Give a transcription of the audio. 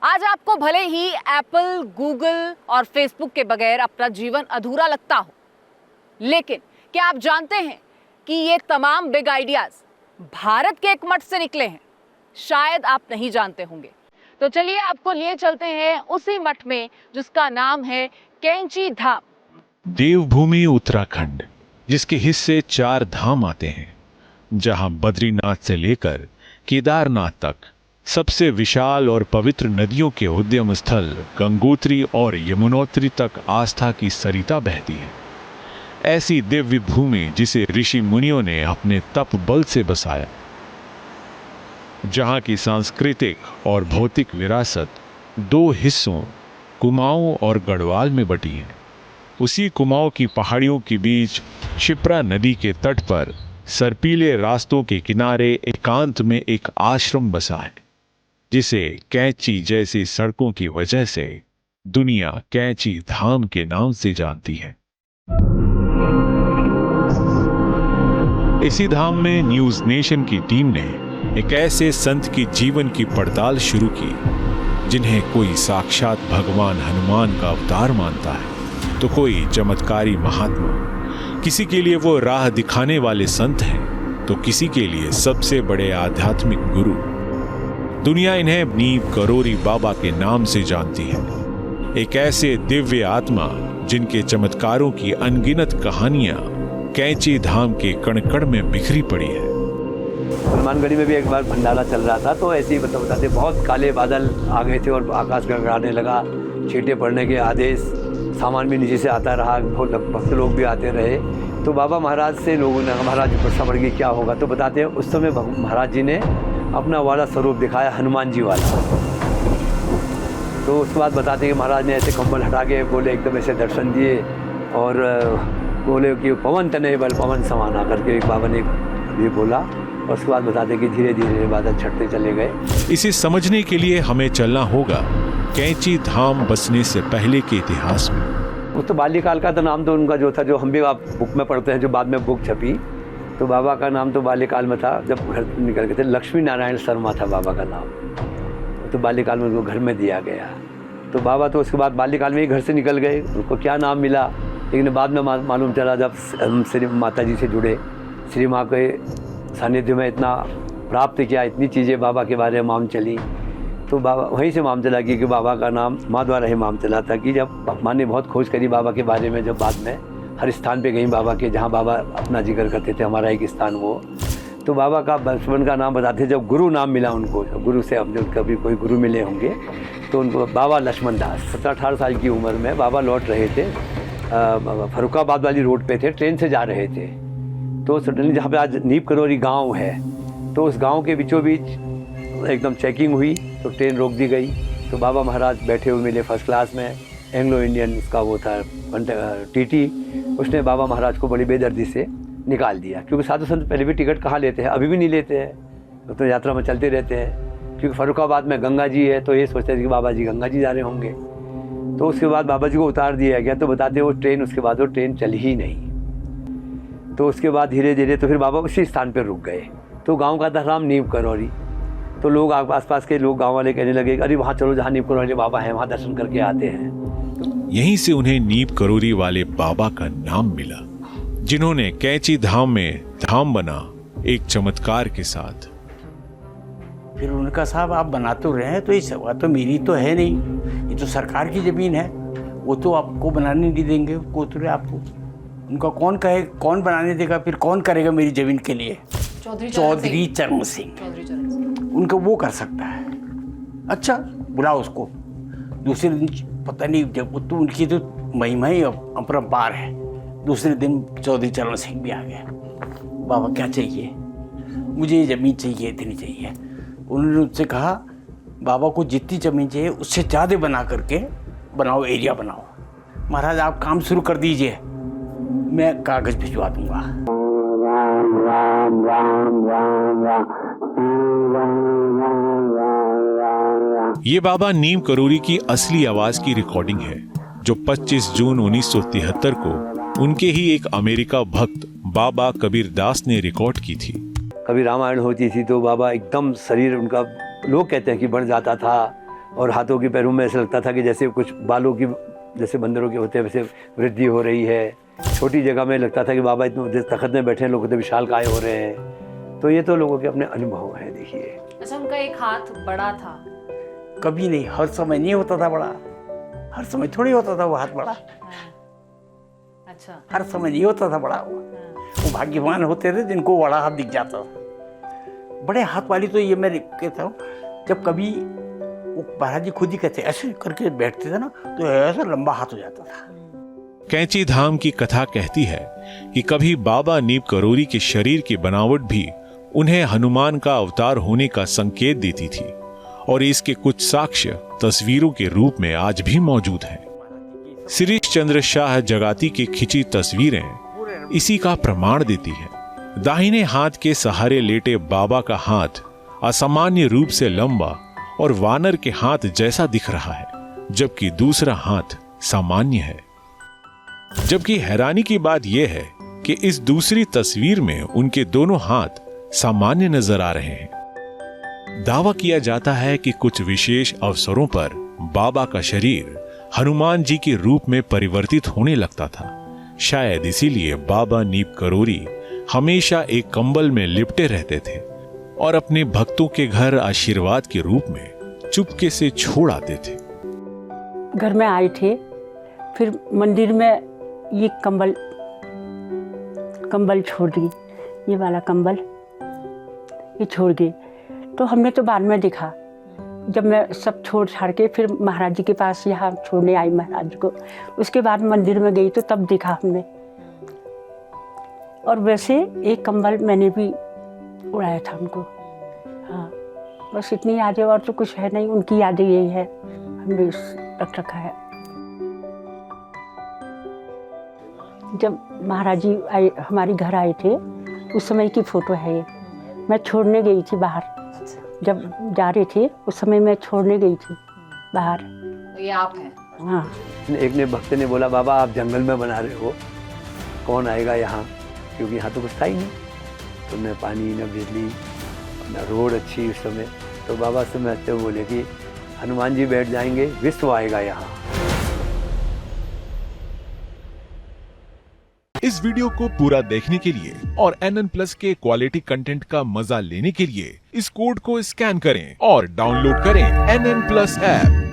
आज आपको भले ही एप्पल, गूगल और फेसबुक के बगैर अपना जीवन अधूरा लगता हो, लेकिन क्या आप जानते हैं कि ये तमाम बिग आइडियाज भारत के एक मठ से निकले हैं? शायद आप नहीं जानते होंगे। तो चलिए आपको लिए चलते हैं उसी मठ में जिसका नाम है कैंची धाम। देवभूमि उत्तराखंड, जिसके हिस्से 4 धाम आते हैं, जहां बद्रीनाथ से लेकर केदारनाथ तक सबसे विशाल और पवित्र नदियों के उद्गम स्थल गंगोत्री और यमुनोत्री तक आस्था की सरिता बहती है। ऐसी दिव्य भूमि जिसे ऋषि मुनियों ने अपने तप बल से बसाया, जहां की सांस्कृतिक और भौतिक विरासत 2 हिस्सों कुमाऊं और गढ़वाल में बटी है। उसी कुमाऊं की पहाड़ियों के बीच शिप्रा नदी के तट पर सर्पीले रास्तों के किनारे एकांत में एक आश्रम बसा है, जिसे कैंची जैसी सड़कों की वजह से दुनिया कैंची धाम के नाम से जानती है। इसी धाम में न्यूज नेशन की टीम ने एक ऐसे संत की जीवन की पड़ताल शुरू की जिन्हें कोई साक्षात भगवान हनुमान का अवतार मानता है, तो कोई चमत्कारी महात्मा, किसी के लिए वो राह दिखाने वाले संत हैं, तो किसी के लिए सबसे बड़े आध्यात्मिक गुरु। दुनिया इन्हें नीम करोरी बाबा के नाम से जानती है, एक ऐसे दिव्य आत्मा जिनके चमत्कारों की अनगिनत कहानियां कैंची धाम के कण-कण में बिखरी पड़ी है। हनुमानगढ़ी में भी एक बार भंडारा चल रहा था, तो ऐसे ही बताते बहुत काले बादल आ गए थे और आकाश गड़गड़ाने लगा, छींटे पड़ने के आदेश, सामान भी नीचे से आता रहा, भक्त लोग भी आते रहे। तो बाबा महाराज से लोगों ने, महाराज प्रश्न पड़ गई क्या होगा, तो बताते हैं उस समय महाराज जी ने अपना वाला स्वरूप दिखाया, हनुमान जी वाला। तो उसके बाद बताते हैं कि महाराज ने ऐसे कंबल हटा के बोले, एकदम ऐसे दर्शन दिए और बोले कि पवन तनय बल पवन समाना करके एक बाबा ने ये बोला। और उसके बाद बताते कि धीरे धीरे बादल छटते चले गए। इसे समझने के लिए हमें चलना होगा कैंची धाम बसने से पहले के इतिहास में। वो तो बाल्यकाल का तो नाम तो उनका जो था, जो हम भी आप बुक में पढ़ते हैं, जो बाद में बुक छपी, तो बाबा का नाम तो बाल्यकाल में था, जब घर निकल गए थे। लक्ष्मी नारायण शर्मा था बाबा का नाम, तो बाल्यकाल में उनको घर में दिया गया। तो बाबा तो उसके बाद बाल्यकाल में ही घर से निकल गए, उनको क्या नाम मिला, लेकिन बाद में मालूम चला जब हम श्री माता जी से जुड़े, श्री माँ के सानिध्य में इतना प्राप्त किया, इतनी चीज़ें बाबा के बारे में मालूम चली, तो बाबा वहीं से मालूम चला कि बाबा का नाम माँ द्वारा ही मालूम चला था। कि जब माँ ने बहुत खोज करी बाबा के बारे में, जब बाद में हर स्थान पे गई बाबा के, जहाँ बाबा अपना जिक्र करते थे, हमारा एक स्थान वो, तो बाबा का बचपन का नाम बताते, जब गुरु नाम मिला उनको, गुरु से अब जब कभी कोई गुरु मिले होंगे, तो उनको बाबा लक्ष्मण दास, 17-18 साल की उम्र में बाबा लौट रहे थे, फरुखाबाद वाली रोड पे थे, ट्रेन से जा रहे थे। तो सडनली जहाँ पे आज नीप करोरी गांव है, तो उस गांव के बीचों बीच एकदम चेकिंग हुई, तो ट्रेन रोक दी गई। तो बाबा महाराज बैठे हुए मिले फर्स्ट क्लास में, एंग्लो इंडियन उसका वो था टीटी, उसने बाबा महाराज को बड़ी बेदर्दी से निकाल दिया, क्योंकि साधु संत पहले भी टिकट कहाँ लेते हैं, अभी भी नहीं लेते हैं, तो यात्रा में चलते रहते हैं। क्योंकि फरुखाबाद में गंगा जी है, तो ये सोचते थे कि बाबा जी गंगा जी जा रहे होंगे। तो उसके बाद बाबा जी को उतार दिया गया, तो बताते वो ट्रेन, उसके बाद वो ट्रेन चली ही नहीं। तो उसके बाद धीरे धीरे तो फिर बाबा उसी स्थान पर रुक गए। तो गांव का था नाम नीम करोरी। तो लोग आसपास के लोग, गांव वाले कहने लगे, अरे वहाँ चलो जहाँ नीम करोरी बाबा हैं, वहाँ दर्शन करके आते हैं। यहीं से उन्हें नीम करोरी वाले बाबा का नाम मिला, जिन्होंने कैंची धाम में धाम बना एक चमत्कार के साथ। फिर उनका साहब आप बना तो रहे हैं, तो ये सवा तो मेरी तो है नहीं, ये तो सरकार की जमीन है, वो तो आपको बनाने नहीं देंगे, कोतरे आपको। उनका कौन कहे, कौन बनाने देगा, फिर कौन करेगा मेरी जमीन के लिए? चौधरी चरण सिंह, उनका वो कर सकता है। अच्छा बुलाओ उसको। दूसरे दिन पता नहीं, जब तो उनकी तो महिमा ही अपरंपार है, दूसरे दिन चौधरी चरण सिंह भी आ गया। बाबा क्या चाहिए? मुझे ये ज़मीन चाहिए, इतनी चाहिए। उन्होंने उनसे कहा बाबा को जितनी ज़मीन चाहिए उससे ज़्यादा बना करके बनाओ, एरिया बनाओ। महाराज आप काम शुरू कर दीजिए, मैं कागज़ भिजवा दूंगा। ये बाबा नीम करोरी की असली आवाज की रिकॉर्डिंग है, जो 25 जून 1973 को उनके ही एक अमेरिका भक्त बाबा कबीर दास ने रिकॉर्ड की थी। कभी रामायण होती थी तो बाबा एकदम शरीर उनका, लोग कहते हैं कि बढ़ जाता था, और हाथों की पैरों में ऐसा लगता था कि जैसे कुछ बालों की, जैसे बंदरों के होते हैं वैसे वृद्धि हो रही है। छोटी जगह में लगता था कि बाबा इतने तखत में बैठे हैं, लोग तो विशाल काय हो रहे हैं। तो ये तो लोगों के अपने अनुभव हैं। देखिए, अच्छा, उनका एक हाथ बड़ा था? कभी नहीं, हर समय नहीं होता था बड़ा, हर समय थोड़ी होता था वो हाथ बड़ा। अच्छा, हर समय नहीं होता था बड़ा वो भाग्यवान होते थे जिनको बड़ा हाथ दिख जाता था। बड़े हाथ वाली तो ये मैं कहता हूँ, जब कभी वो महाराज जी खुद ही कहते ऐसे करके बैठते थे ना, तो ऐसा लंबा हाथ हो जाता था। कैंची धाम की कथा कहती है कि कभी बाबा नीप करोरी के शरीर की बनावट भी उन्हें हनुमान का अवतार होने का संकेत देती थी, और इसके कुछ साक्ष्य तस्वीरों के रूप में आज भी मौजूद हैं। शिरीष चंद्र शाह जगाती की खिंची तस्वीरें इसी का प्रमाण देती है। दाहिने हाथ के सहारे लेटे बाबा का हाथ असामान्य रूप से लंबा और वानर के हाथ जैसा दिख रहा है, जबकि दूसरा हाथ सामान्य है। जबकि हैरानी की बात यह है कि इस दूसरी तस्वीर में उनके दोनों हाथ सामान्य नजर आ रहे हैं। दावा किया जाता है कि कुछ विशेष अवसरों पर बाबा का शरीर हनुमान जी के रूप में परिवर्तित होने लगता था। शायद इसीलिए बाबा नीप करोरी हमेशा एक कंबल में लिपटे रहते थे और अपने भक्तों के घर आशीर्वाद के रूप में चुपके से छोड़ आते थे। घर में आए थे, फिर मंदिर में ये कंबल छोड़ दी, ये वाला कंबल ये छोड़ गए। तो हमने तो बाद में देखा, जब मैं सब छोड़ छाड़ के फिर महाराज जी के पास यहाँ छोड़ने आई महाराज को, उसके बाद मंदिर में गई तो तब देखा हमने। और वैसे एक कंबल मैंने भी उड़ाया था उनको। हाँ, बस इतनी यादें, और तो कुछ है नहीं, उनकी यादें यही है, हमने रख रखा है। जब महाराज जी आए, हमारे घर आए थे, उस समय की फ़ोटो है ये। मैं छोड़ने गई थी बाहर, जब जा रहे थे उस समय मैं छोड़ने गई थी बाहर। ये आप हैं? हाँ। एक ने भक्त ने बोला, बाबा आप जंगल में बना रहे हो, कौन आएगा यहाँ, क्योंकि यहाँ तो कुछ था ही नहीं, तो न पानी न बिजली न रोड अच्छी उस समय। तो बाबा से हंसते हुए बोले कि हनुमान जी बैठ जाएंगे, विश्व आएगा यहाँ। इस वीडियो को पूरा देखने के लिए और NN Plus के क्वालिटी कंटेंट का मजा लेने के लिए इस कोड को स्कैन करें और डाउनलोड करें NN Plus ऐप।